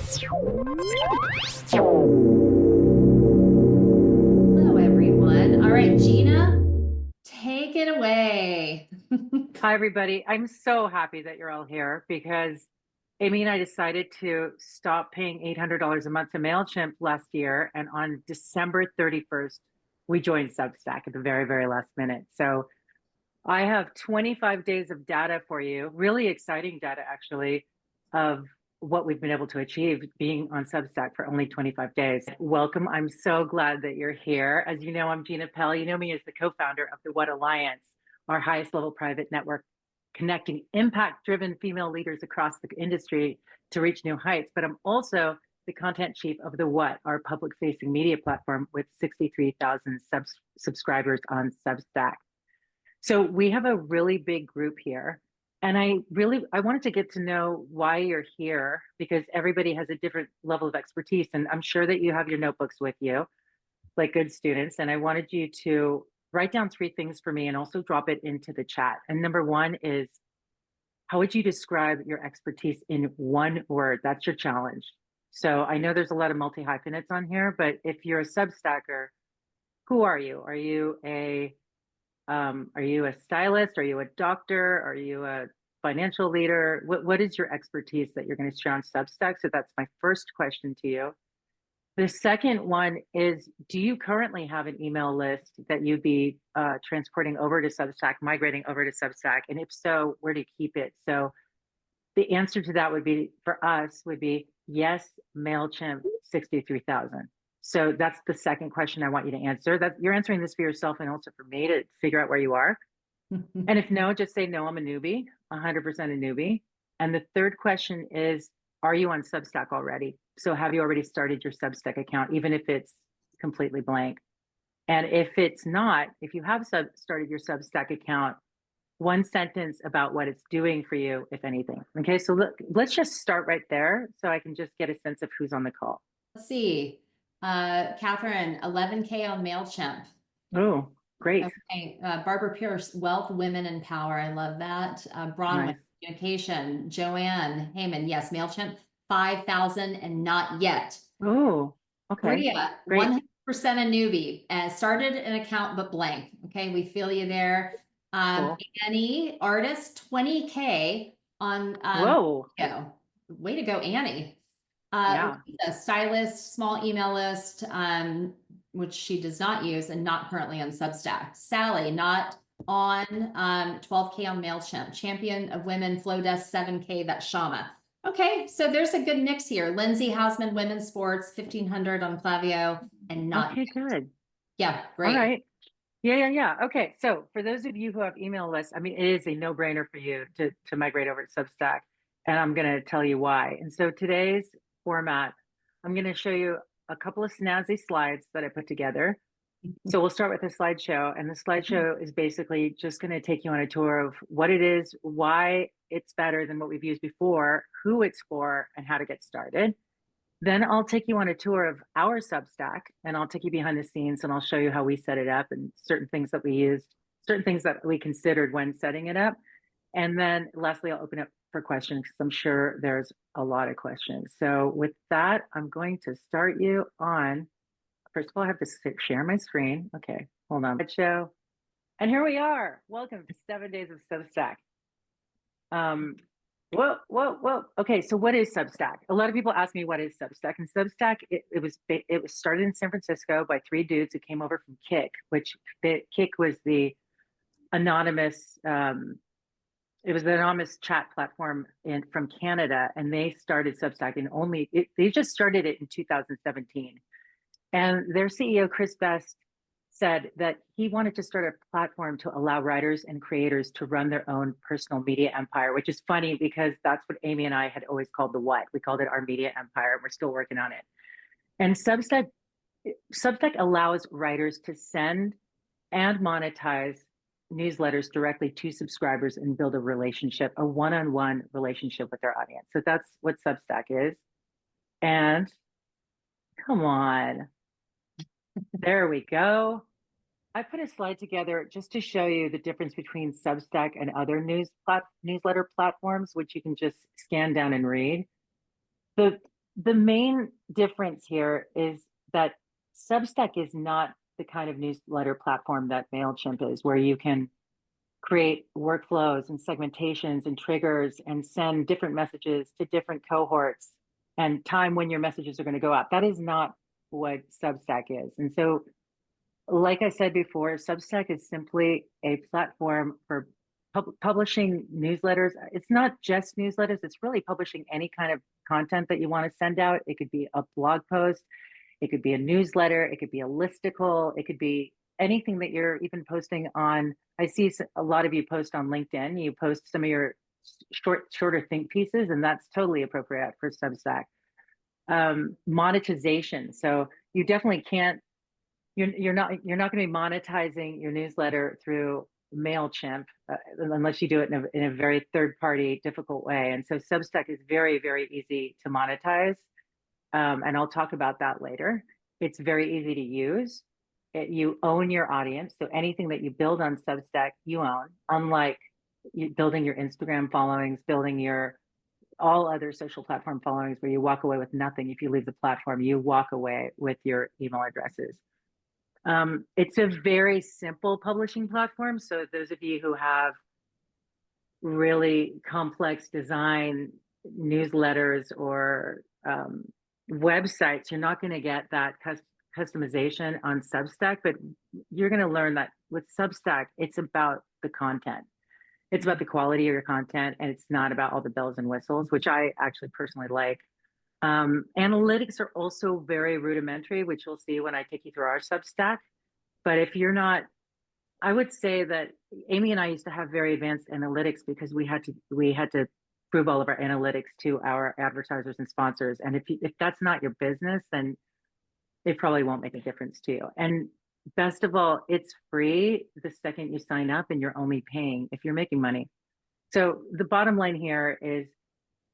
Hello, everyone. All right, Gina, take it away. Hi, everybody. I'm so happy that you're all here because Amy and I decided to stop paying $800 a month to MailChimp last year. And on December 31st, we joined Substack at the very, very last minute. So I have 25 days of data for you, really exciting data, actually, of what we've been able to achieve being on Substack for only 25 days. Welcome. I'm so glad that you're here. As you know, I'm Gina Pell. You know me as the co-founder of the What Alliance, our highest level private network connecting impact-driven female leaders across the industry to reach new heights. But I'm also the content chief of the What, our public-facing media platform with 63,000 subscribers on Substack. So we have a really big group here. And I wanted to get to know why you're here because everybody has a different level of expertise. And I'm sure that you have your notebooks with you, like good students. And I wanted you to write down three things for me and also drop it into the chat. And number one is, how would you describe your expertise in one word? That's your challenge. So I know there's a lot of multi-hyphenates on here, but if you're a Substacker, who are you? Are you a stylist? Are you a doctor? Are you a financial leader? What is your expertise that you're going to share on Substack? So that's my first question to you. The second one is, do you currently have an email list that you'd be transporting over to Substack, migrating over to Substack? And if so, where do you keep it? So the answer to that would be, for us, would be yes, MailChimp 63,000. So that's the second question I want you to answer. That you're answering this for yourself and also for me to figure out where you are. And if no, just say no, I'm a newbie, 100% a newbie. And the third question is, are you on Substack already? So have you already started your Substack account, even if it's completely blank? And if it's not, if you have started your Substack account, one sentence about what it's doing for you, if anything. Okay, so let's just start right there so I can just get a sense of who's on the call. Let's see. Catherine, 11K on MailChimp. Oh, great. Okay. Barbara Pierce, Wealth, Women in Power. I love that. Bronwyn, Nice. Communication. Joanne Heyman, yes, MailChimp, 5,000 and not yet. Oh, okay. Bria, Great. 100% a newbie. Started an account but blank. Okay, we feel you there. Cool. Annie, artist, 20K on Whoa. way to go, Annie. Yeah. A stylist, small email list, which she does not use and not currently on Substack. Sally, not on 12K on MailChimp. Champion of Women, Flowdesk, 7K, that's Shama. Okay, so there's a good mix here. Lindsay Hausman, Women's Sports, 1,500 on Clavio, and not. Okay, good. Yeah, All great. right. Yeah. Okay. So for those of you who have email lists, I mean, it is a no-brainer for you to migrate over to Substack. And I'm going to tell you why. And so today's format, I'm going to show you a couple of snazzy slides that I put together. So we'll start with a slideshow, and the slideshow is basically just going to take you on a tour of what it is, why it's better than what we've used before, who it's for, and how to get started. Then I'll take you on a tour of our Substack, and I'll take you behind the scenes, and I'll show you how we set it up and certain things that we used, certain things that we considered when setting it up. And then lastly, I'll open up for questions because I'm sure there's a lot of questions. So with that, I'm going to start you on. First of all, I have to share my screen. Okay, hold on. Show. And here we are. Welcome to 7 days of Substack. Whoa. Okay, so what is Substack? A lot of people ask me what is Substack, and Substack it was started in San Francisco by three dudes who came over from Kick, which Kick was the anonymous. It was the anonymous chat platform from Canada, and they started Substack, and they just started it in 2017. And their CEO, Chris Best, said that he wanted to start a platform to allow writers and creators to run their own personal media empire, which is funny because that's what Amy and I had always called the What. We called it our media empire, and we're still working on it. And Substack allows writers to send and monetize newsletters directly to subscribers and build a relationship, a one-on-one relationship with their audience. So that's what Substack is. And come on. There we go. I put a slide together just to show you the difference between Substack and other newsletter platforms, which you can just scan down and read. The the main difference here is that Substack is not the kind of newsletter platform that MailChimp is, where you can create workflows and segmentations and triggers and send different messages to different cohorts and time when your messages are going to go out. That is not what Substack is. And so, like I said before, Substack is simply a platform for publishing newsletters. It's not just newsletters, it's really publishing any kind of content that you want to send out. It could be a blog post, it could be a newsletter, it could be a listicle, it could be anything that you're even posting on. I see a lot of you post on LinkedIn. You post some of your shorter think pieces, and that's totally appropriate for Substack. Monetization. So you definitely can't. You're not going to be monetizing your newsletter through MailChimp unless you do it in a very third-party, difficult way. And so Substack is very, very easy to monetize. And I'll talk about that later. It's very easy to use. You own your audience. So anything that you build on Substack, you own, unlike building your Instagram followings, building your all other social platform followings where you walk away with nothing. If you leave the platform, you walk away with your email addresses. It's a very simple publishing platform. So those of you who have really complex design newsletters or websites, you're not going to get that customization on Substack, but you're going to learn that with Substack, it's about the content. It's about the quality of your content, and it's not about all the bells and whistles, which I actually personally like. Analytics are also very rudimentary, which you'll see when I take you through our Substack. But if you're not, I would say that Amy and I used to have very advanced analytics because we had to prove all of our analytics to our advertisers and sponsors. And if that's not your business, then it probably won't make a difference to you. And best of all, it's free the second you sign up, and you're only paying if you're making money. So the bottom line here is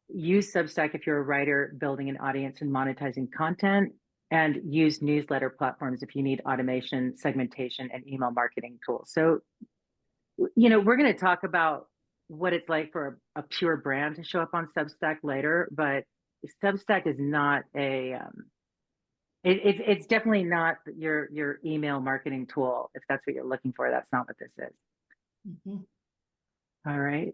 use Substack if you're a writer building an audience and monetizing content, and use newsletter platforms if you need automation, segmentation, and email marketing tools. So, we're going to talk about what it's like for a pure brand to show up on Substack later, but Substack is not it's definitely not your email marketing tool. If that's what you're looking for, that's not what this is. Mm-hmm. All right.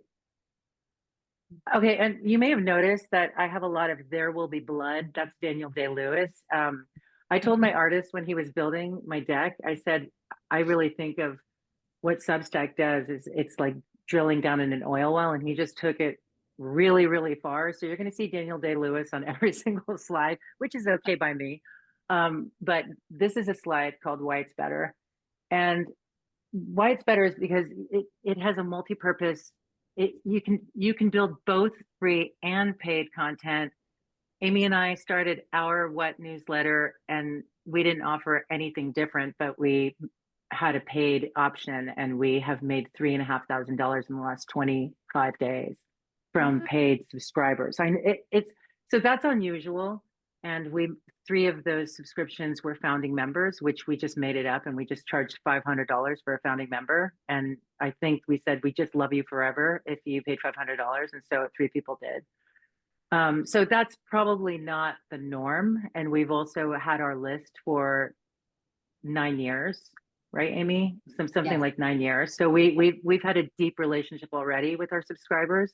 Okay, and you may have noticed that I have a lot of "There Will Be Blood." That's Daniel Day-Lewis. I told my artist when he was building my deck, I said, I really think of what Substack does is it's like drilling down in an oil well, and he just took it really, really far. So you're going to see Daniel Day-Lewis on every single slide, which is okay by me. But this is a slide called "Why It's Better." And why it's better is because it has a multi-purpose. You can build both free and paid content. Amy and I started our What newsletter, and we didn't offer anything different, but we had a paid option, and we have made $3,500 in the last 25 days from paid subscribers. So that's unusual. And 3 of those subscriptions were founding members, which we just made it up, and we just charged $500 for a founding member. And I think we said, we just love you forever if you paid $500. And so 3 people did. So that's probably not the norm. And we've also had our list for 9 years, right, Amy? Something yes. Like 9 years. So we've had a deep relationship already with our subscribers.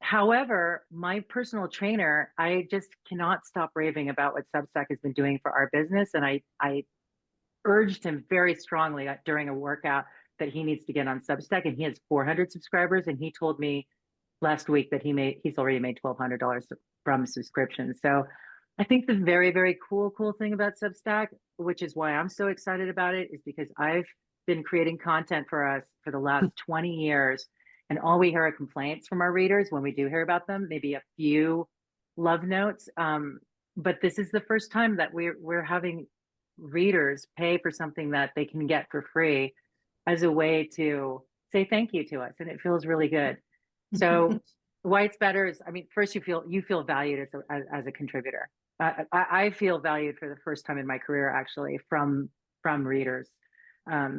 However, my personal trainer, I just cannot stop raving about what Substack has been doing for our business. And I urged him very strongly during a workout that he needs to get on Substack, and he has 400 subscribers. And he told me last week that he's already made $1,200 from subscriptions. So I think the very, very cool thing about Substack, which is why I'm so excited about it, is because I've been creating content for us for the last 20 years. And all we hear are complaints from our readers when we do hear about them, maybe a few love notes. But this is the first time that we're having readers pay for something that they can get for free as a way to say thank you to us. And it feels really good. So why it's better is, I mean, first you feel valued as a contributor. I feel valued for the first time in my career, actually, from readers.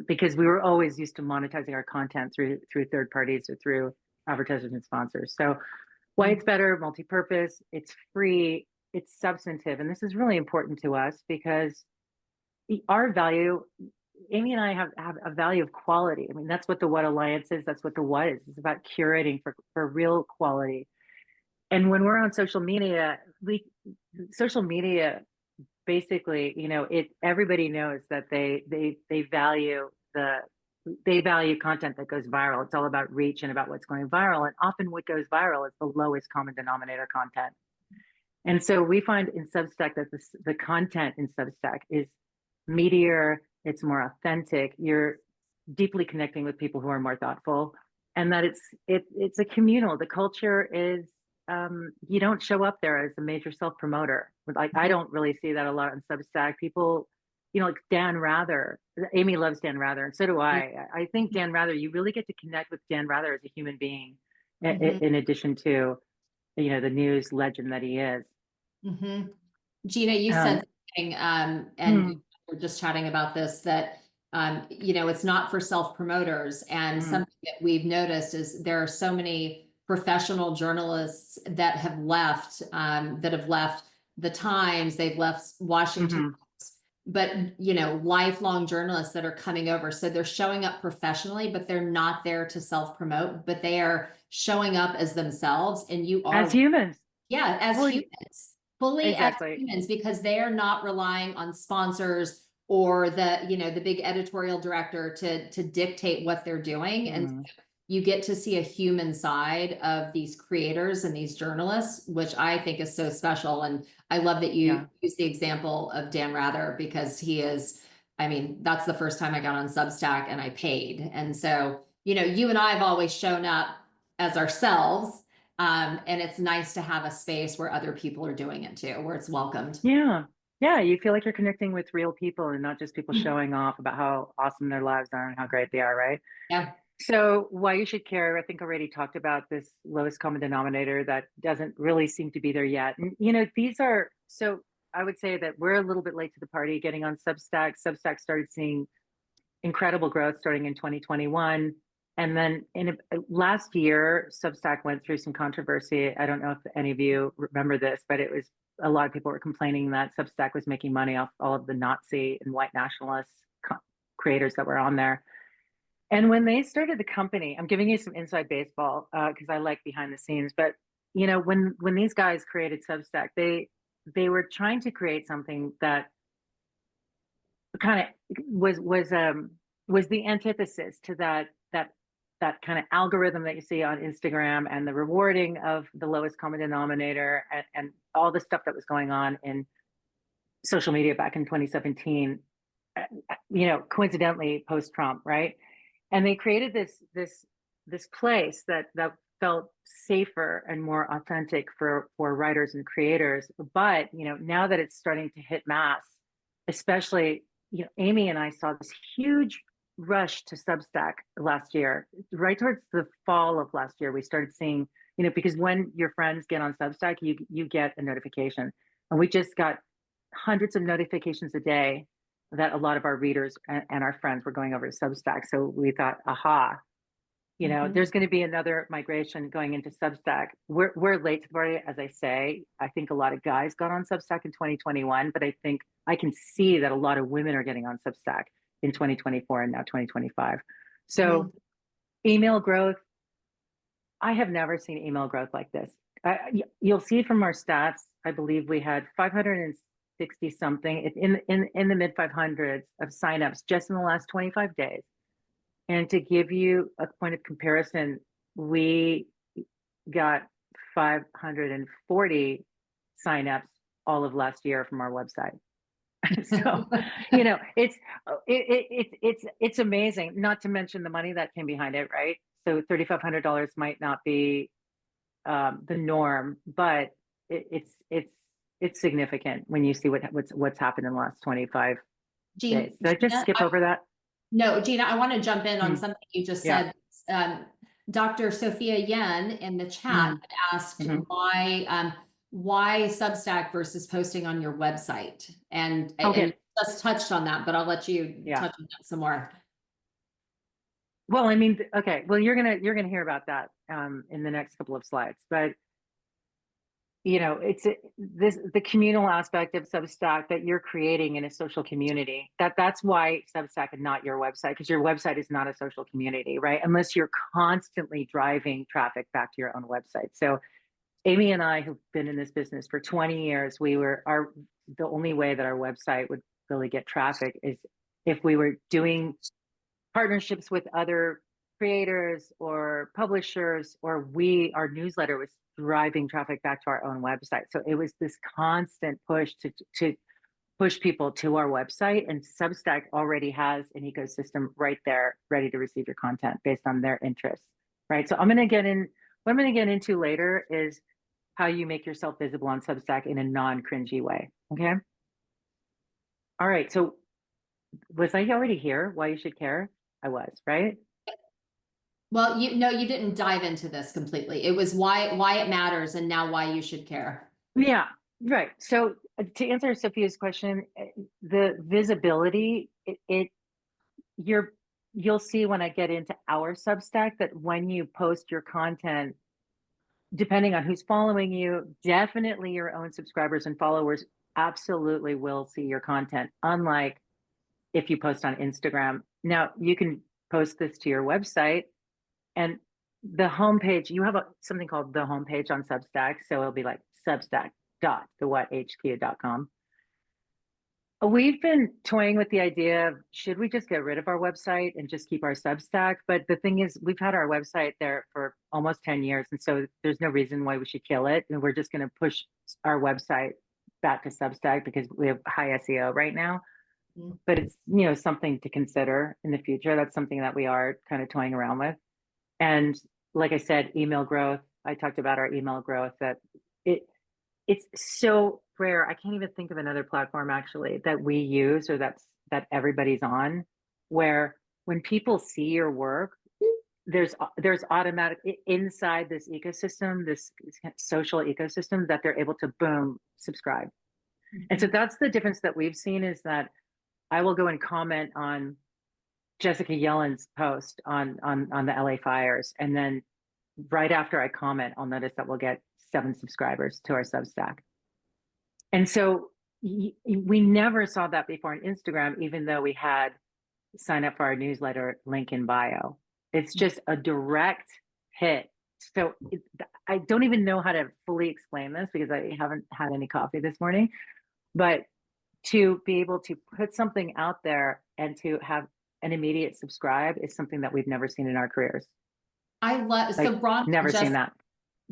Because we were always used to monetizing our content through third parties or through advertisers and sponsors. So Why it's better, multi-purpose, it's free, it's substantive. And this is really important to us because our value, Amy and I have a value of quality. I mean, that's what the What Alliance is. That's what the What is. It's about curating for real quality. And when we're on social media, basically, everybody knows that they value they value content that goes viral. It's all about reach and about what's going viral. And often what goes viral is the lowest common denominator content. And so we find in Substack that the content in Substack is meatier, it's more authentic. You're deeply connecting with people who are more thoughtful, and that it's a communal. The culture is you don't show up there as a major self promoter. Like I don't really see that a lot on Substack. People, like Dan Rather. Amy loves Dan Rather, and so do I. I think Dan Rather, you really get to connect with Dan Rather as a human being, in addition to the news legend that he is. Gina, you said something, and we're just chatting about this, that it's not for self-promoters. And something that we've noticed is there are so many professional journalists that have left the Times, they've left Washington, but lifelong journalists that are coming over. So they're showing up professionally, but they're not there to self-promote, but they are showing up as themselves, and you are as humans. Yeah, as humans, fully exactly. as humans, because they are not relying on sponsors or the big editorial director to dictate what they're doing. And so you get to see a human side of these creators and these journalists, which I think is so special. And I love that you use the example of Dan Rather, because that's the first time I got on Substack and I paid. And so, you and I have always shown up as ourselves. And it's nice to have a space where other people are doing it too, where it's welcomed. Yeah. Yeah. You feel like you're connecting with real people and not just people showing off about how awesome their lives are and how great they are, right? Yeah. So why you should care, I think already talked about this lowest common denominator that doesn't really seem to be there yet. And, so I would say that we're a little bit late to the party getting on Substack. Substack started seeing incredible growth starting in 2021. And then last year, Substack went through some controversy. I don't know if any of you remember this, but it was a lot of people were complaining that Substack was making money off all of the Nazi and white nationalist creators that were on there. And when they started the company, I'm giving you some inside baseball because I like behind the scenes. But when these guys created Substack, they were trying to create something that kind of was the antithesis to that kind of algorithm that you see on Instagram and the rewarding of the lowest common denominator and all the stuff that was going on in social media back in 2017, coincidentally post-Trump, right? And they created this place that felt safer and more authentic for writers and creators. But, now that it's starting to hit mass, especially, Amy and I saw this huge rush to Substack last year, right towards the fall of last year. We started seeing, because when your friends get on Substack, you get a notification, and we just got hundreds of notifications a day that a lot of our readers and our friends were going over to Substack. So we thought, aha, there's going to be another migration going into Substack. We're late to the party, as I say. I think a lot of guys got on Substack in 2021, but I think I can see that a lot of women are getting on Substack in 2024 and now 2025. So email growth, I have never seen email growth like this. You'll see from our stats, I believe we had 560 something in the mid 500s of signups just in the last 25 days. And to give you a point of comparison, we got 540 signups all of last year from our website. So, it's amazing, not to mention the money that came behind it, right? So $3,500 might not be the norm, but it's significant when you see what's happened in the last 25 days. Did I just skip over that? No, Gina, I want to jump in on something you just said. Dr. Sophia Yen in the chat asked why Substack versus posting on your website, and just touched on that, but I'll let you touch on that some more. Well, I mean, okay. Well, you're gonna hear about that in the next couple of slides, but it's the communal aspect of Substack that you're creating in a social community. That's why Substack and not your website, because your website is not a social community, right? Unless you're constantly driving traffic back to your own website. So Amy and I, who've been in this business for 20 years, the only way that our website would really get traffic is if we were doing partnerships with other creators or publishers, or our newsletter was driving traffic back to our own website. So it was this constant push to push people to our website, and Substack already has an ecosystem right there ready to receive your content based on their interests, right? So what I'm going to get into later is how you make yourself visible on Substack in a non-cringy way. Okay. All right. So was I already here? Why you should care? I was, right? Well, you didn't dive into this completely. It was why it matters and now why you should care. Yeah, right. So to answer Sophia's question, the visibility, you'll see when I get into our Substack that when you post your content, depending on who's following you, definitely your own subscribers and followers absolutely will see your content. Unlike if you post on Instagram. Now you can post this to your website, and the homepage, you have something called the homepage on Substack. So it'll be like substack.thewhathq.com. We've been toying with the idea of, should we just get rid of our website and just keep our Substack? But the thing is, we've had our website there for almost 10 years. And so there's no reason why we should kill it. And we're just going to push our website back to Substack because we have high SEO right now. But it's, something to consider in the future. That's something that we are kind of toying around with. And like I said, email growth, I talked about our email growth, that it's so rare. I can't even think of another platform actually that we use or that everybody's on, where when people see your work, there's automatic inside this ecosystem, this social ecosystem, that they're able to boom, subscribe. And so that's the difference that we've seen, is that I will go and comment on Jessica Yellen's post on the LA fires, and then right after I comment, I'll notice that we'll get 7 subscribers to our Substack. And so we never saw that before on Instagram, even though we had sign up for our newsletter link in bio. It's just a direct hit. So I don't even know how to fully explain this because I haven't had any coffee this morning, but to be able to put something out there and to have an immediate subscribe is something that we've never seen in our careers. I love, so seen that.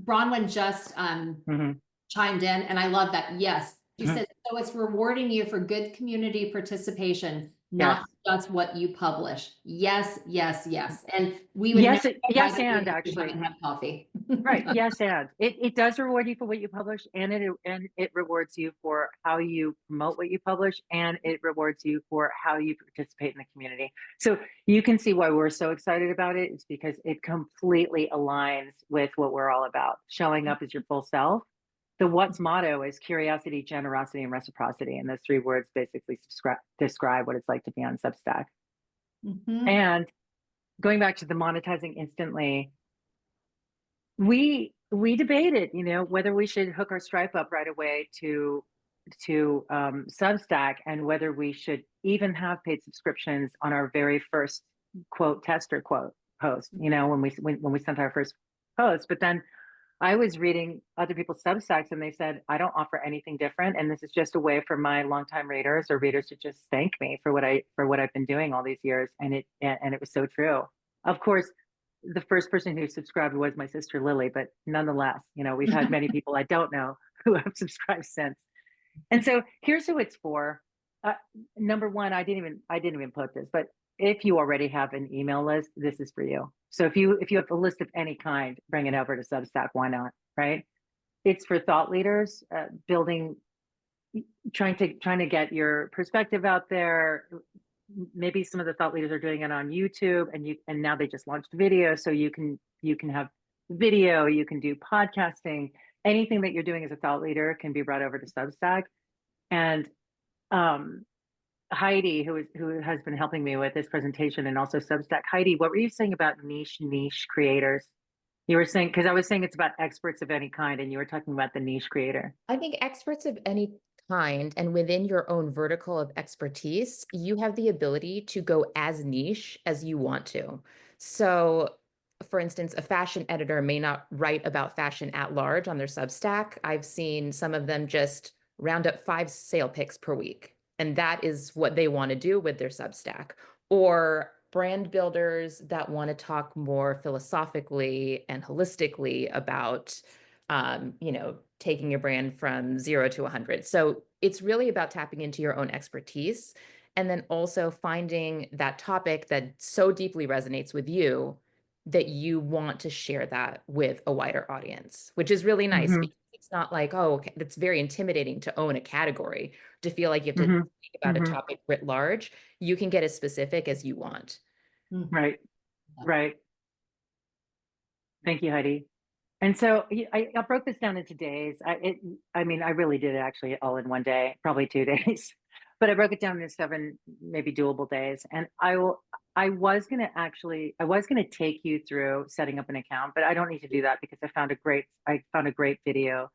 Bronwyn just chimed in, and I love that. Yes. She says, so it's rewarding you for good community participation, not just what you publish. Yes, yes, yes. And we would and actually have coffee. Right. Yes, and it does reward you for what you publish, and it rewards you for how you promote what you publish, and it rewards you for how you participate in the community. So you can see why we're so excited about it. It's because it completely aligns with what we're all about: showing up as your full self. The What's motto is curiosity, generosity, and reciprocity, and those 3 words basically describe what it's like to be on Substack. And going back to the monetizing instantly, we debated, whether we should hook our Stripe up right away to Substack, and whether we should even have paid subscriptions on our very first quote tester quote post, when we sent our first post. But then I was reading other people's Substacks, and they said, I don't offer anything different, and this is just a way for my longtime readers or readers to just thank me for what I've been doing all these years. And it was so true. Of course, the first person who subscribed was my sister Lily, but nonetheless, we've had many people I don't know who have subscribed since. And so here's who it's for. Number one, I didn't even put this, but if you already have an email list, this is for you. So if you have a list of any kind, bring it over to Substack. Why not? Right? It's for thought leaders, trying to get your perspective out there. Maybe some of the thought leaders are doing it on YouTube, and now they just launched video, so you can have video, you can do podcasting. Anything that you're doing as a thought leader can be brought over to Substack. And Heidi, who has been helping me with this presentation and also Substack. Heidi, what were you saying about niche creators? You were saying, because I was saying it's about experts of any kind, and you were talking about the niche creator. I think experts of any kind and within your own vertical of expertise, you have the ability to go as niche as you want to. So, for instance, a fashion editor may not write about fashion at large on their Substack. I've seen some of them just round up 5 sale picks per week, and that is what they want to do with their Substack. Or brand builders that want to talk more philosophically and holistically about taking your brand from 0 to 100. So it's really about tapping into your own expertise and then also finding that topic that so deeply resonates with you that you want to share that with a wider audience, which is really nice Hmm. because it's not like, oh, okay, that's very intimidating to own a category, to feel like you have to Hmm. think about a Hmm. topic writ large. You can get as specific as you want. Mhm. Right, right. Thank you, Heidi. And so I broke this down into days. I mean, I really did it actually all in one day, probably 2 days, but I broke it down into 7, maybe doable days. And I was gonna take you through setting up an account, but I don't need to do that because I found a great video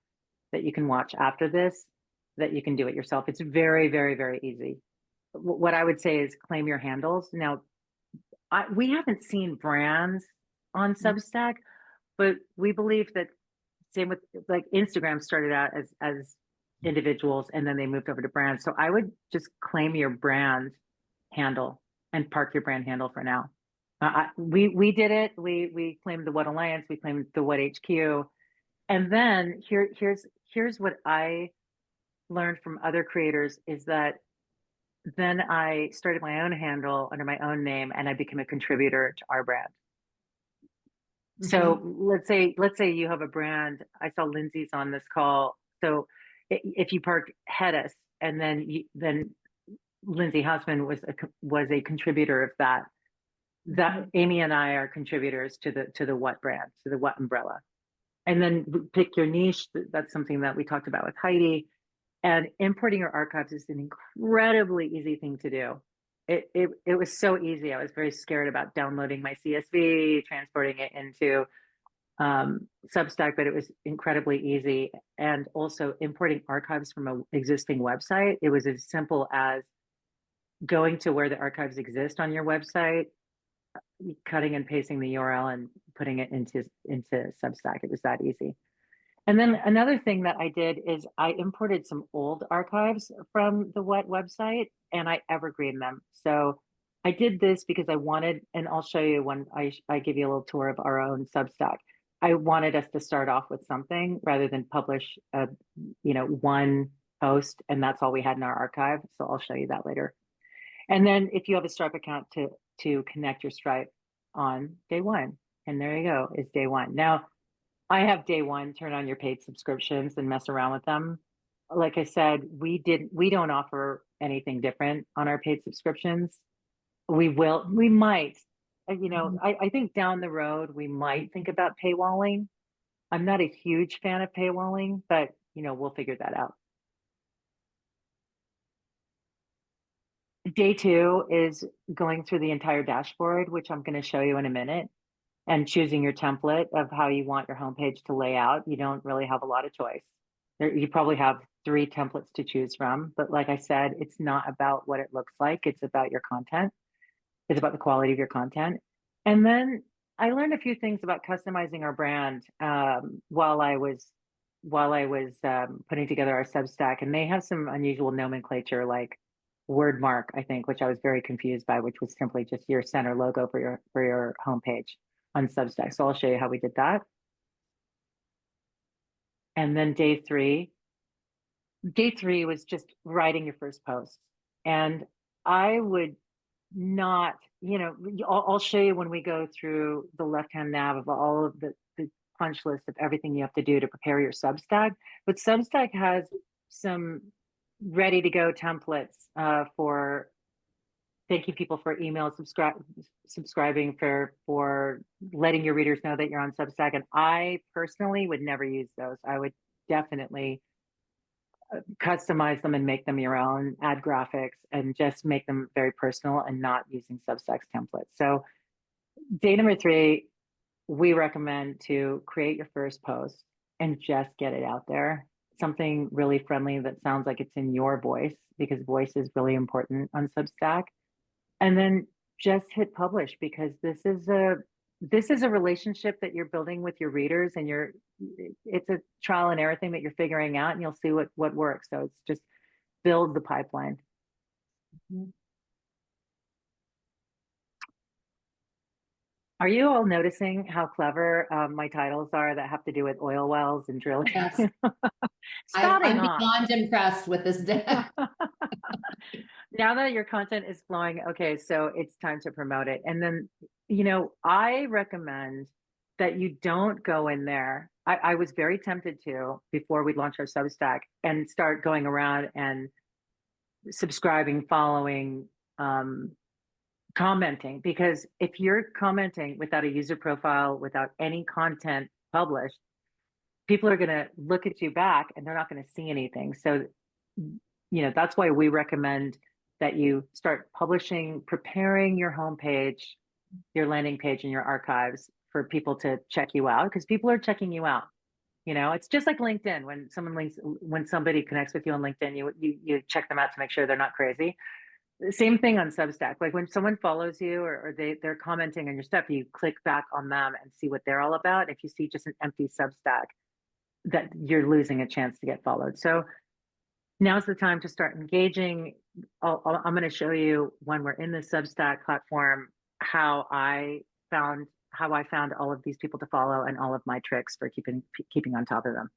that you can watch after this, that you can do it yourself. It's very, very, very easy. What I would say is claim your handles. Now, we haven't seen brands on Substack, but we believe that same with like Instagram started out as individuals and then they moved over to brands. So I would just claim your brand handle and park your brand handle for now. We did it. We claimed the What Alliance. We claimed the What HQ. And then here's what I learned from other creators is that then I started my own handle under my own name and I became a contributor to our brand. So Mhm. let's say you have a brand. I saw Lindsay's on this call. So if you park Hedis and then Lindsay Hausman was a contributor of that. That Mhm. Amy and I are contributors to the What brand, to the What umbrella. And then pick your niche. That's something that we talked about with Heidi. And importing your archives is an incredibly easy thing to do. It was so easy. I was very scared about downloading my CSV, transporting it into Substack, but it was incredibly easy. And also importing archives from an existing website. It was as simple as going to where the archives exist on your website, cutting and pasting the URL and putting it into Substack. It was that easy. And then another thing that I did is I imported some old archives from the What website and I evergreen them. So I did this because I wanted, and I'll show you when I give you a little tour of our own Substack. I wanted us to start off with something rather than publish one post and that's all we had in our archive. So I'll show you that later. And then if you have a Stripe account to connect your Stripe on day one, and there you go, is day one. Now I have day one, turn on your paid subscriptions and mess around with them. Like I said, we don't offer anything different on our paid subscriptions. We might, Mhm. I think down the road, we might think about paywalling. I'm not a huge fan of paywalling, but we'll figure that out. Day two is going through the entire dashboard, which I'm going to show you in a minute, and choosing your template of how you want your homepage to lay out. You don't really have a lot of choice. You probably have 3 templates to choose from, but like I said, it's not about what it looks like. It's about your content. It's about the quality of your content. And then I learned a few things about customizing our brand while I was putting together our Substack, and they have some unusual nomenclature like word mark, I think, which I was very confused by, which was simply just your center logo for your homepage on Substack. So I'll show you how we did that. And then day three was just writing your first post. And I would not, I'll show you when we go through the left-hand nav of all of the punch list of everything you have to do to prepare your Substack. But Substack has some ready to go templates for thanking people for email subscribing, for letting your readers know that you're on Substack. And I personally would never use those. I would definitely customize them and make them your own, add graphics, and just make them very personal and not using Substack's templates. So day number 3 we recommend to create your first post and just get it out there. Something really friendly that sounds like it's in your voice, because voice is really important on Substack. And then just hit publish, because this is a relationship that you're building with your readers, and it's a trial and error thing that you're figuring out, and you'll see what works. So it's just build the pipeline. Mhm. Are you all noticing how clever my titles are that have to do with oil wells and drilling? Yes. Spouting I'm off. beyond impressed with this deck. Now that your content is flowing, okay, so it's time to promote it. And then, I recommend that you don't go in there. I was very tempted to, before we launch our Substack, and start going around and subscribing, following, commenting, because if you're commenting without a user profile, without any content published, people are going to look at you back and they're not going to see anything. So, that's why we recommend that you start publishing, preparing your homepage, your landing page, and your archives for people to check you out, because people are checking you out. It's just like LinkedIn. When somebody connects with you on LinkedIn, you check them out to make sure they're not crazy. Same thing on Substack. Like when someone follows you, or they're commenting on your stuff, you click back on them and see what they're all about. If you see just an empty Substack, that you're losing a chance to get followed. So now's the time to start engaging. I'm going to show you, when we're in the Substack platform, how I found all of these people to follow, and all of my tricks for keeping on top of them.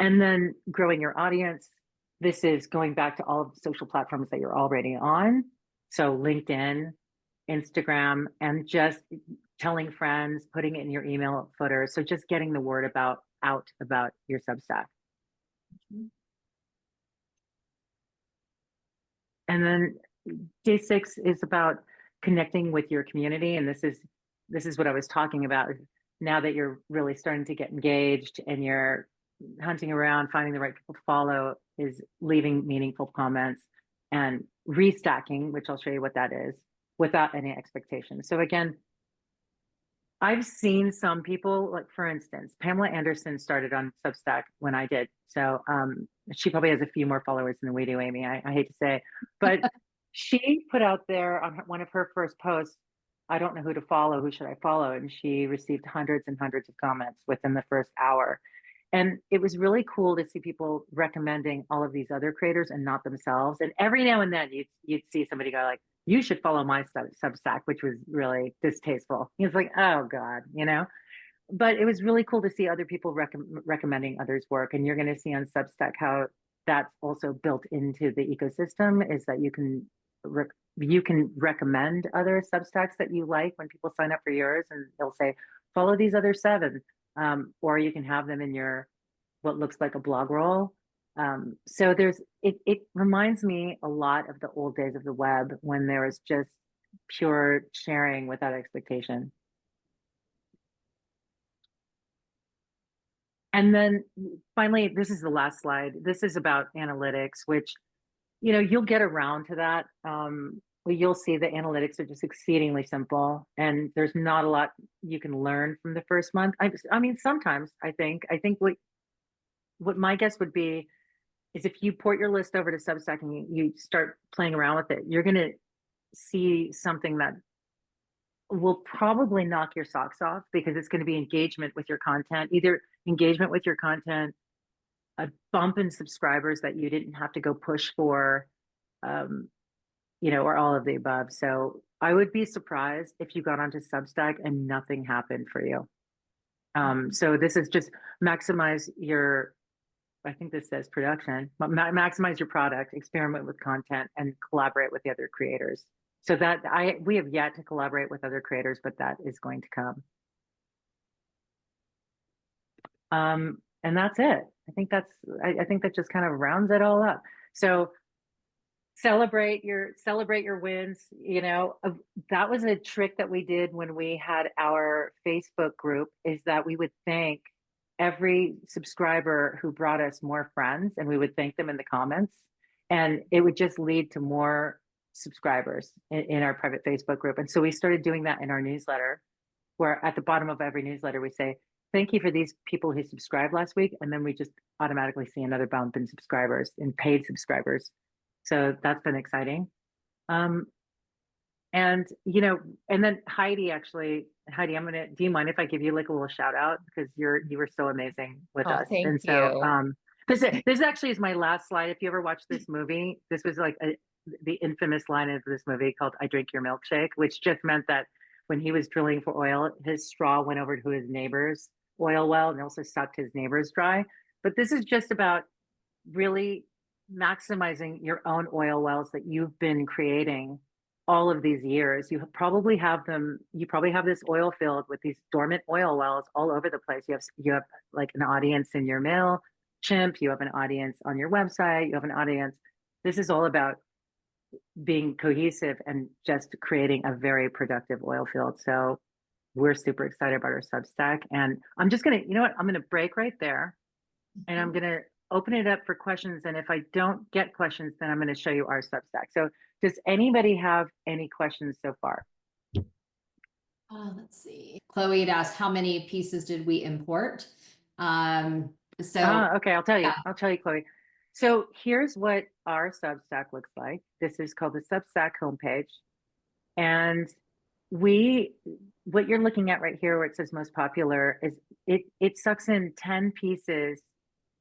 And then growing your audience. This is going back to all of the social platforms that you're already on. So LinkedIn, Instagram, and just telling friends, putting it in your email footer. So just getting the word out about your Substack. And then day 6 is about connecting with your community. And this is what I was talking about. Now that you're really starting to get engaged and you're hunting around, finding the right people to follow, is leaving meaningful comments and restacking, which I'll show you what that is, without any expectation. So again, I've seen some people, like for instance, Pamela Anderson started on Substack when I did. So she probably has a few more followers than we do, Amy. I hate to say, but she put out there on one of her first posts, I don't know who to follow, who should I follow? And she received hundreds and hundreds of comments within the first hour. And it was really cool to see people recommending all of these other creators and not themselves. And every now and then you'd see somebody go like, you should follow my Substack, which was really distasteful. It's like, oh God, but it was really cool to see other people recommending others' work. And you're going to see on Substack how that's also built into the ecosystem, is that you can recommend other Substacks that you like when people sign up for yours, and they'll say, follow these other 7. Or you can have them in your, what looks like a blog roll. So it reminds me a lot of the old days of the web, when there was just pure sharing without expectation. And then finally, this is the last slide. This is about analytics, which, you'll get around to that. You'll see the analytics are just exceedingly simple, and there's not a lot you can learn from the first month. I mean, sometimes I think what my guess would be is, if you port your list over to Substack and you start playing around with it, you're going to see something that will probably knock your socks off, because it's going to be engagement with your content, either engagement with your content, a bump in subscribers that you didn't have to go push for, or all of the above. So I would be surprised if you got onto Substack and nothing happened for you. So this is just maximize your, I think this says production, maximize your product, experiment with content, and collaborate with the other creators. So that we have yet to collaborate with other creators, but that is going to come. And that's it. I think that just kind of rounds it all up. So celebrate your wins. That was a trick that we did when we had our Facebook group, is that we would thank every subscriber who brought us more friends, and we would thank them in the comments, and it would just lead to more subscribers in our private Facebook group. And so we started doing that in our newsletter, where at the bottom of every newsletter, we say, thank you for these people who subscribed last week. And then we just automatically see another bump in subscribers, in paid subscribers. So that's been exciting. And, you know, and then Heidi, do you mind if I give you like a little shout out? Because you were so amazing with Oh, us. thank And you. so, this actually is my last slide. If you ever watch this movie, this was like the infamous line of this movie called I Drink Your Milkshake, which just meant that when he was drilling for oil, his straw went over to his neighbor's oil well and also sucked his neighbor's dry. But this is just about really maximizing your own oil wells that you've been creating all of these years. You probably have this oil field with these dormant oil wells all over the place. You have like an audience in your MailChimp, you have an audience on your website, you have an audience. This is all about being cohesive and just creating a very productive oil field. So we're super excited about our Substack. And I'm just gonna, you know what, I'm gonna break right there and I'm gonna open it up for questions. And if I don't get questions, then I'm going to show you our Substack. So does anybody have any questions so far? Let's see. Chloe had asked, how many pieces did we import? Okay, I'll tell you, Chloe. So here's what our Substack looks like. This is called the Substack homepage. And what you're looking at right here, where it says most popular, is it sucks in 10 pieces.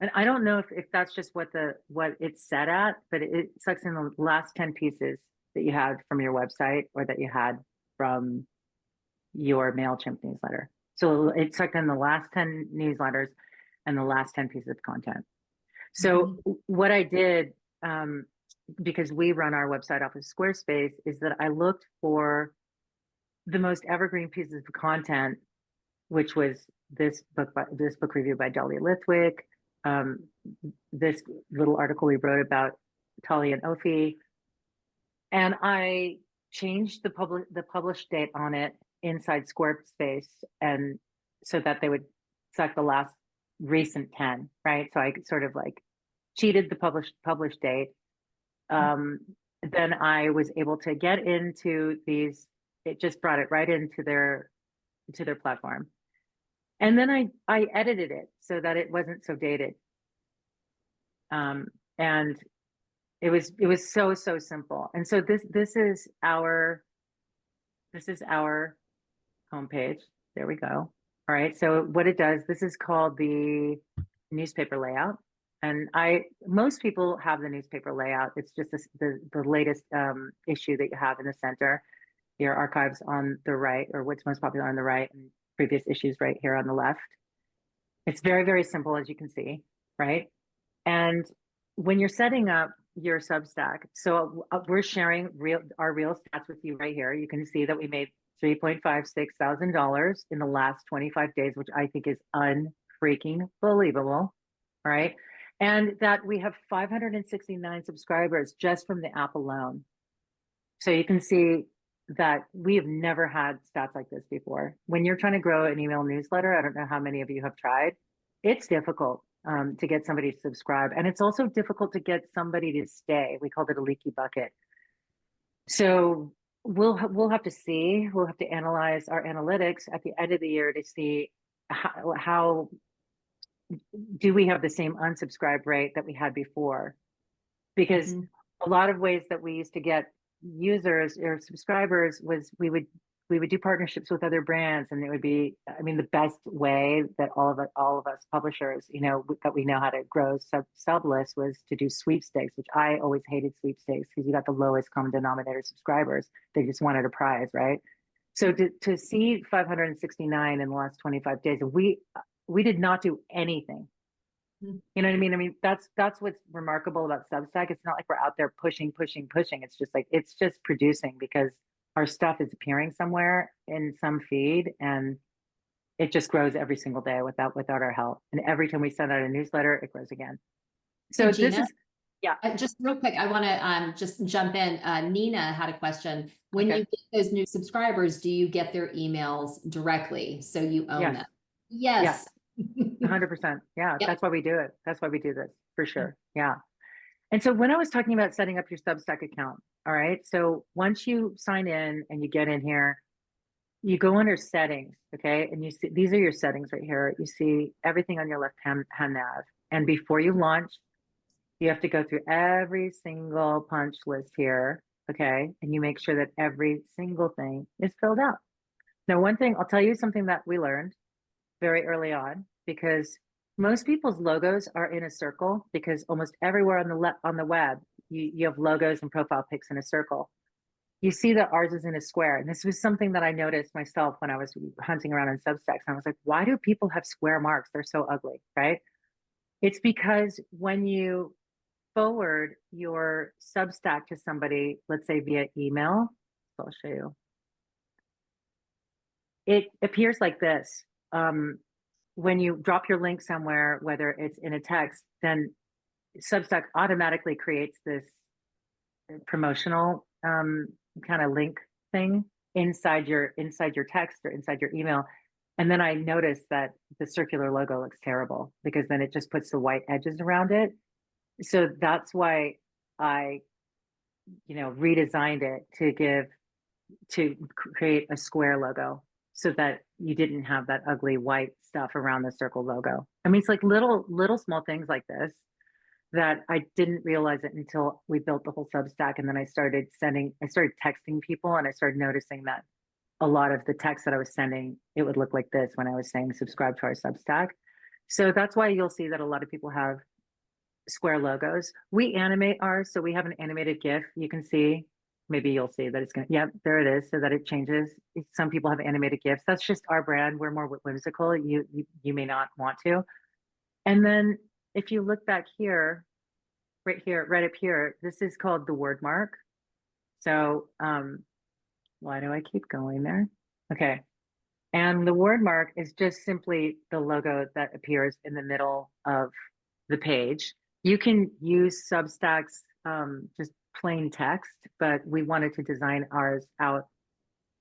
And I don't know if that's just what it's set at, but it sucks in the last 10 pieces that you had from your website or that you had from your MailChimp newsletter. So it sucked in the last 10 newsletters and the last 10 pieces of content. So what I did, because we run our website off of Squarespace, is that I looked for the most evergreen pieces of content, which was this book review by Dahlia Lithwick, this little article we wrote about Talia and Ophi, and I changed the published date on it inside Squarespace, and so that they would select the last recent 10, right? So I sort of like cheated the published date. Then I was able to get into these. It just brought it right into their platform. And then I edited it so that it wasn't so dated. And it was so simple. And so this is our homepage. There we go. All right. So what it does, this is called the newspaper layout. And most people have the newspaper layout. It's just the latest issue that you have in the center. Your archives on the right, or what's most popular on the right, and previous issues right here on the left. It's very, very simple, as you can see, right? And when you're setting up your Substack, so we're sharing our real stats with you right here. You can see that we made $3.56 thousand in the last 25 days, which I think is unfreaking believable, right? And that we have 569 subscribers just from the app alone. So you can see that we have never had stats like this before. When you're trying to grow an email newsletter, I don't know how many of you have tried. It's difficult to get somebody to subscribe. And it's also difficult to get somebody to stay. We called it a leaky bucket. So we'll have to see, we'll have to analyze our analytics at the end of the year to see how do we have the same unsubscribe rate that we had before? Because a lot of ways that we used to get users or subscribers was we would do partnerships with other brands, and it would be, I mean, the best way that all of us publishers, you know, that we know how to grow sub lists was to do sweepstakes, which I always hated sweepstakes because you got the lowest common denominator subscribers. They just wanted a prize, right? So to see 569 in the last 25 days, we did not do anything. You know what I mean? I mean, that's what's remarkable about Substack. It's not like we're out there pushing. It's just like, it's just producing because our stuff is appearing somewhere in some feed, and it just grows every single day without our help. And every time we send out a newsletter, it grows again. So Gina, this is, yeah. Just real quick, I want to just jump in. Nina had a question. When you get those new subscribers, do you get their emails directly so you own them? Yes. 100%. Yeah, Yep. That's why we do it. That's why we do this, for sure. Yeah. And so when I was talking about setting up your Substack account, All right. So once you sign in and you get in here, you go under settings. Okay. And you see, these are your settings right here. You see everything on your left hand nav. And before you launch, you have to go through every single punch list here. Okay. And you make sure that every single thing is filled out. Now, one thing, I'll tell you something that we learned very early on, because most people's logos are in a circle, because almost everywhere on the web, you have logos and profile pics in a circle. You see that ours is in a square. And this was something that I noticed myself when I was hunting around in Substacks. And I was like, why do people have square marks? They're so ugly, right? It's because when you forward your Substack to somebody, let's say via email, so I'll show you. It appears like this. When you drop your link somewhere, whether it's in a text, then Substack automatically creates this promotional kind of link thing inside your text or inside your email. And then I noticed that the circular logo looks terrible, because then it just puts the white edges around it. So that's why I, redesigned it to create a square logo, so that you didn't have that ugly white stuff around the circle logo. I mean, it's like little small things like this that I didn't realize it until we built the whole Substack. And then I started texting people, and I started noticing that a lot of the text that I was sending, it would look like this when I was saying subscribe to our Substack. So that's why you'll see that a lot of people have square logos. We animate ours, so we have an animated GIF. You can see, maybe you'll see that it's gonna, yeah, there it is, so that it changes. Some people have animated GIFs. That's just our brand. We're more whimsical. You may not want to. And then if you look back here, right up here, this is called the word mark. So why do I keep going there? Okay. And the word mark is just simply the logo that appears in the middle of the page. You can use Substack's just plain text, but we wanted to design ours out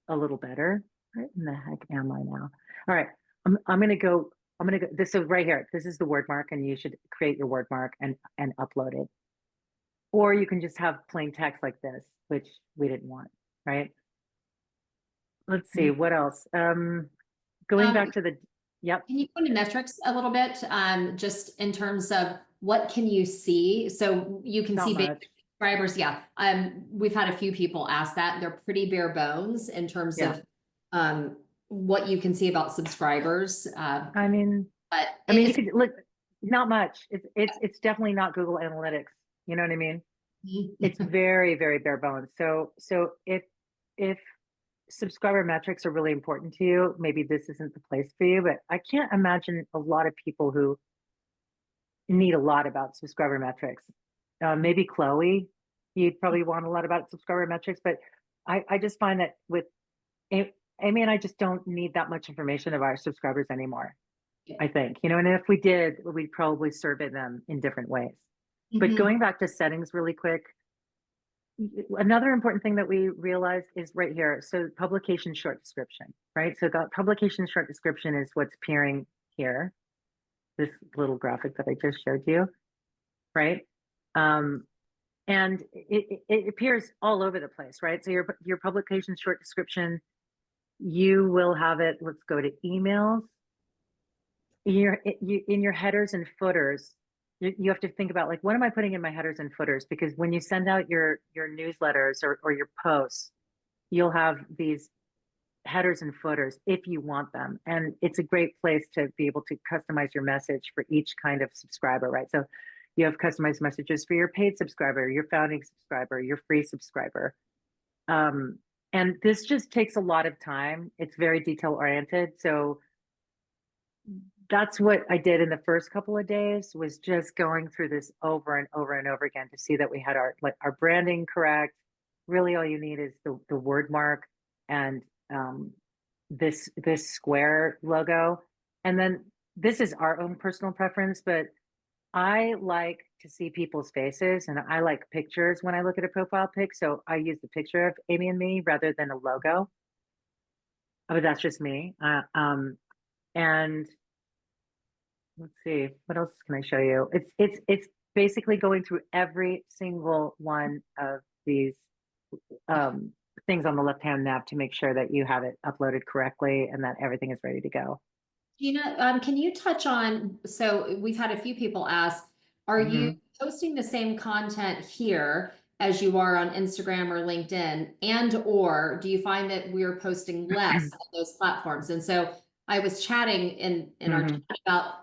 a little better. Where in the heck am I now? All right, I'm gonna go. This is right here. This is the word mark, and you should create your word mark and upload it. Or you can just have plain text like this, which we didn't want, right? Let's see what else. Going back to the, yep. Can you go into metrics a little bit? Just in terms of what can you see? So you can see subscribers. Yeah. We've had a few people ask that. They're pretty bare bones in terms of what you can see about subscribers. I mean, you could look, not much. It's definitely not Google Analytics. You know what I mean? It's very, very bare bones. So if subscriber metrics are really important to you, maybe this isn't the place for you, but I can't imagine a lot of people who need a lot about subscriber metrics. Maybe Chloe, you'd probably want a lot about subscriber metrics, but I just find that with Amy and I just don't need that much information of our subscribers anymore. I think, and if we did, we'd probably survey them in different ways. But going back to settings really quick, another important thing that we realized is right here. So publication short description, right? So the publication short description is what's appearing here, this little graphic that I just showed you, right? And it appears all over the place, right? So your publication short description, you will have it. Let's go to emails. In your headers and footers, you have to think about, like, what am I putting in my headers and footers? Because when you send out your newsletters or your posts, you'll have these headers and footers if you want them. And it's a great place to be able to customize your message for each kind of subscriber, right? So you have customized messages for your paid subscriber, your founding subscriber, your free subscriber. And this just takes a lot of time. It's very detail oriented. So that's what I did in the first couple of days, was just going through this over and over and over again to see that we had our branding correct. Really, all you need is the word mark and this square logo. And then this is our own personal preference, but I like to see people's faces, and I like pictures when I look at a profile pic. So I use the picture of Amy and me rather than a logo. But that's just me. And let's see, what else can I show you? It's basically going through every single one of these things on the left-hand nav to make sure that you have it uploaded correctly and that everything is ready to go. Gina, can you touch on, so we've had a few people ask, are you posting the same content here as you are on Instagram or LinkedIn, and or do you find that we're posting less on those platforms? And so I was chatting in our chat about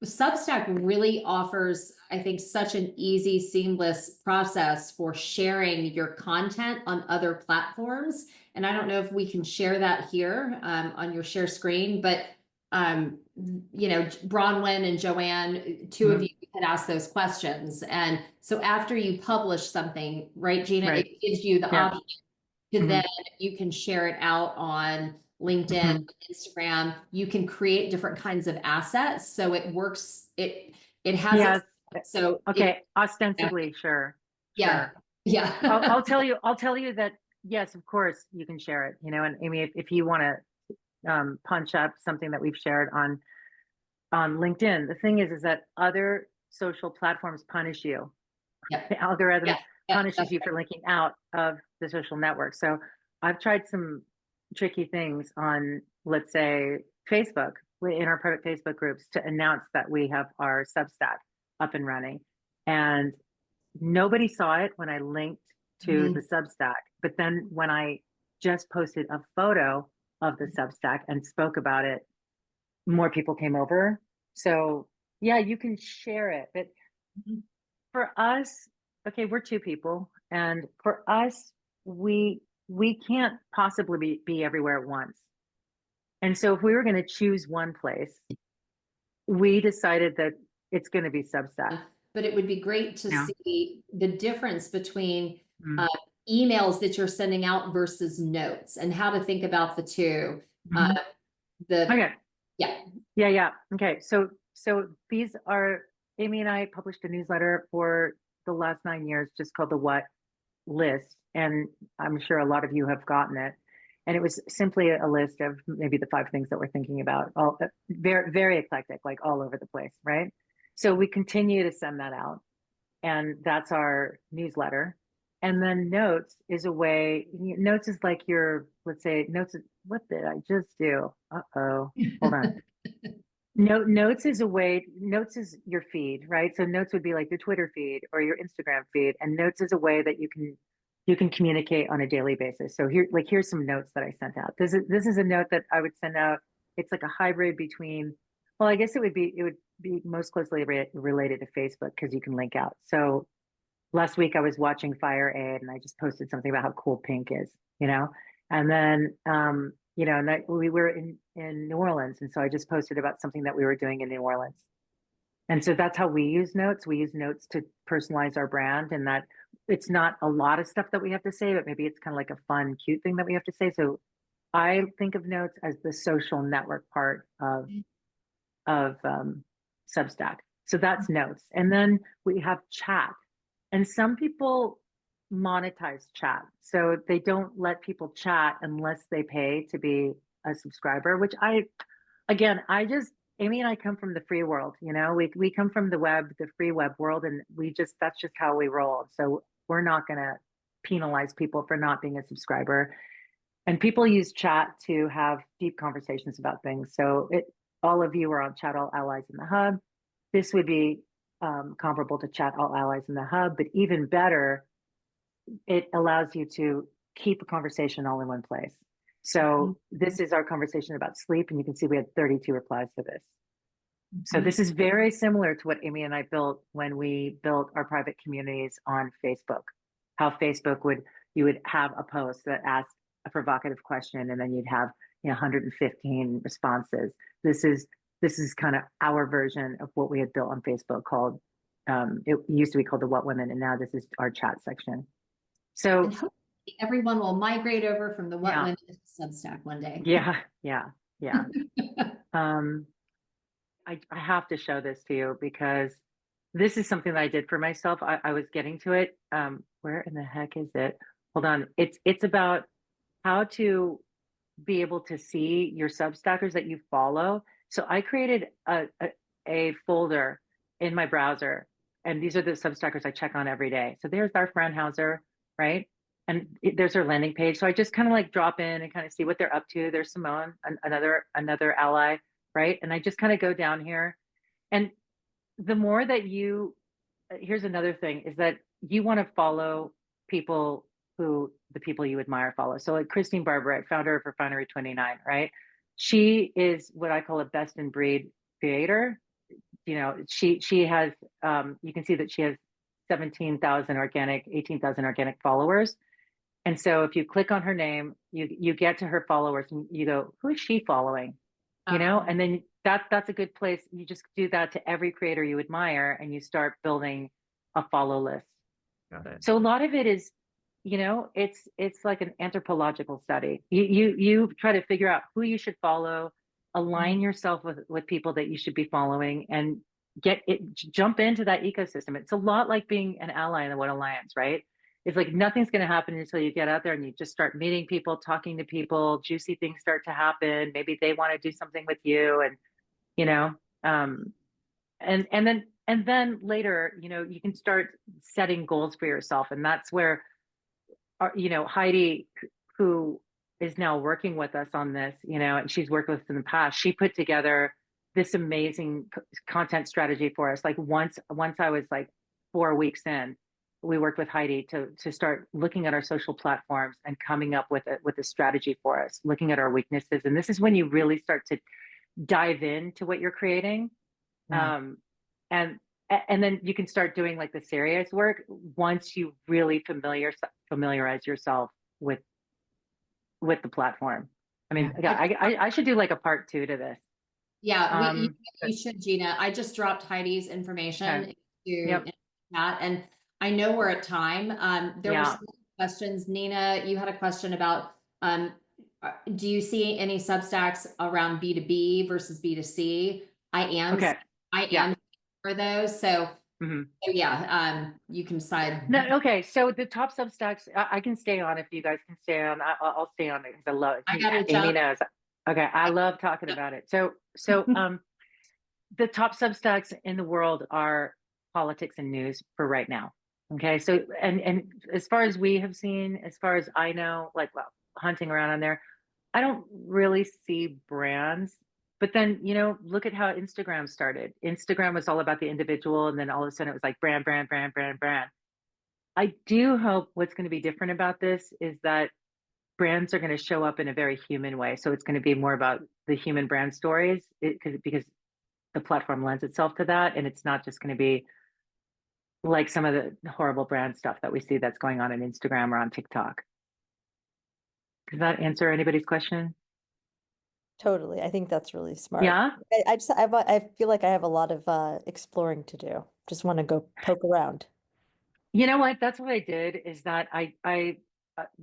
Substack really offers, I think, such an easy, seamless process for sharing your content on other platforms. And I don't know if we can share that here on your share screen, but you know, Bronwyn and Joanne, two of you had asked those questions. And so after you publish something, right, Gina, Right. it gives you the option to then you can share it out on LinkedIn, Instagram. You can create different kinds of assets. So it works, it has so okay, ostensibly, sure. Yeah. Yeah. I'll tell you that yes, of course you can share it, you know, and Amy, if you want to punch up something that we've shared on LinkedIn. The thing is that other social platforms punish you. Yep. The algorithm Yes. punishes you for linking out of the social network. So I've tried some tricky things on, let's say, Facebook, in our private Facebook groups, to announce that we have our Substack up and running. And nobody saw it when I linked to the Substack. But then when I just posted a photo of the Substack and spoke about it, more people came over. So yeah, you can share it. But for us, okay, we're two people, and for us, we can't possibly be everywhere at once. And so if we were going to choose one place, we decided that it's going to be Substack. But it would be great to see the difference between emails that you're sending out versus notes, and how to think about the two. Okay. Yeah. Okay. So these are, Amy and I published a newsletter for the last 9 years, just called the What List. And I'm sure a lot of you have gotten it. And it was simply a list of maybe the 5 things that we're thinking about, all very, very eclectic, like all over the place. Right. So we continue to send that out, and that's our newsletter. And then notes is a way, notes is like your, let's say, notes, what did I just do? Uh-oh, hold on. Notes is a way, notes is your feed, right? So notes would be like your Twitter feed or your Instagram feed. And notes is a way that you can communicate on a daily basis. So here's some notes that I sent out. This is a note that I would send out. It's like a hybrid between, well, I guess it would be most closely related to Facebook, because you can link out. So last week I was watching Fire Aid, and I just posted something about how cool pink is, you know? And then, you know, and we were in New Orleans. And so I just posted about something that we were doing in New Orleans. And so that's how we use notes. We use notes to personalize our brand, and that it's not a lot of stuff that we have to say, but maybe it's kind of like a fun, cute thing that we have to say. So I think of notes as the social network part of Substack. So that's notes. And then we have chat. And some people monetize chat. So they don't let people chat unless they pay to be a subscriber, which Amy and I come from the free world, you know, we come from the web, the free web world, and that's just how we roll. So we're not going to penalize people for not being a subscriber. And people use chat to have deep conversations about things. So all of you are on Chat All Allies in the Hub. This would be comparable to Chat All Allies in the Hub, but even better, it allows you to keep a conversation all in one place. So this is our conversation about sleep, and you can see we had 32 replies to this. So this is very similar to what Amy and I built when we built our private communities on Facebook. How Facebook you would have a post that asked a provocative question, and then you'd have 115 responses. This is kind of our version of what we had built on Facebook, called it used to be called the What Women, and now this is our chat section. So everyone will migrate over from the What Women to Substack one day. Yeah. I have to show this to you, because this is something that I did for myself. I was getting to it. Where in the heck is it? Hold on. It's about how to be able to see your Substackers that you follow. So I created a folder in my browser, and these are the Substackers I check on every day. So there's our friend Hauser, right? there's her landing page. So I just kind of like drop in and kind of see what they're up to. There's Simone, another ally, right? And I just kind of go down here. And the more that here's another thing is that you want to follow people who the people you admire follow. So like Christine Barberett, founder of Refinery 29, right? She is what I call a best in breed creator. You know, she has, you can see that she has 17,000 organic, 18,000 organic followers. And so if you click on her name, you get to her followers and you go, who is she following? You know, and then that's a good place. You just do that to every creator you admire and you start building a follow list. Got it. So a lot of it is, you know, it's like an anthropological study. You try to figure out who you should follow, align yourself with people that you should be following, and jump into that ecosystem. It's a lot like being an ally in the One Alliance, right? It's like nothing's going to happen until you get out there and you just start meeting people, talking to people, juicy things start to happen. Maybe they want to do something with you, and you know, and then later, you know, you can start setting goals for yourself, and that's where, you know, Heidi, who is now working with us on this, you know, and she's worked with us in the past. She put together this amazing content strategy for us. Like once I was like 4 weeks in, we worked with Heidi to start looking at our social platforms and coming up with a strategy for us, looking at our weaknesses. And this is when you really start to dive into what you're creating. Yeah. And then you can start doing like the serious work once you really familiarize yourself with the platform. I mean, I should do like a part 2 to this. Yeah, you should, Gina. I just dropped Heidi's information into chat, and I know we're at time. There were some questions. Nina, you had a question about, do you see any Substacks around B2B versus B2C? I am for those. So, you can decide. No, okay. So the top Substacks, I can stay on if you guys can stay on. I'll stay on it because I love it. I gotta Amy jump. knows. Okay, I love talking about it. So the top Substacks in the world are politics and news for right now. Okay, so and as far as we have seen, as far as I know, like hunting around on there, I don't really see brands. But then, you know, look at how Instagram started. Instagram was all about the individual, and then all of a sudden it was like brand. I do hope what's going to be different about this is that brands are going to show up in a very human way. So it's going to be more about the human brand stories because the platform lends itself to that. And it's not just going to be like some of the horrible brand stuff that we see that's going on Instagram or on TikTok. Does that answer anybody's question? Totally. I think that's really smart. Yeah. I feel like I have a lot of exploring to do. Just want to go poke around. You know what? That's what I did is that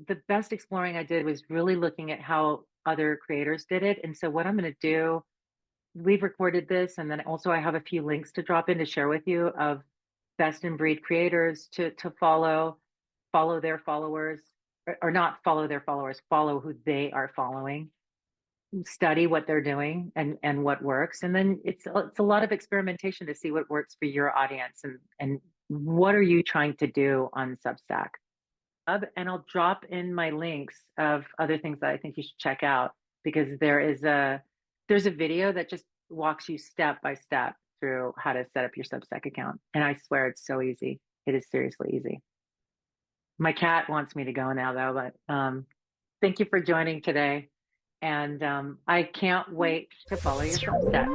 the best exploring I did was really looking at how other creators did it. And so what I'm going to do, we've recorded this, and then also I have a few links to drop in to share with you of best in breed creators to follow their followers, or not follow their followers, follow who they are following, study what they're doing and what works. And then it's a lot of experimentation to see what works for your audience and what are you trying to do on Substack. And I'll drop in my links of other things that I think you should check out, because there's a video that just walks you step by step through how to set up your Substack account. And I swear it's so easy. It is seriously easy. My cat wants me to go now though, but thank you for joining today. And I can't wait to follow your Substack.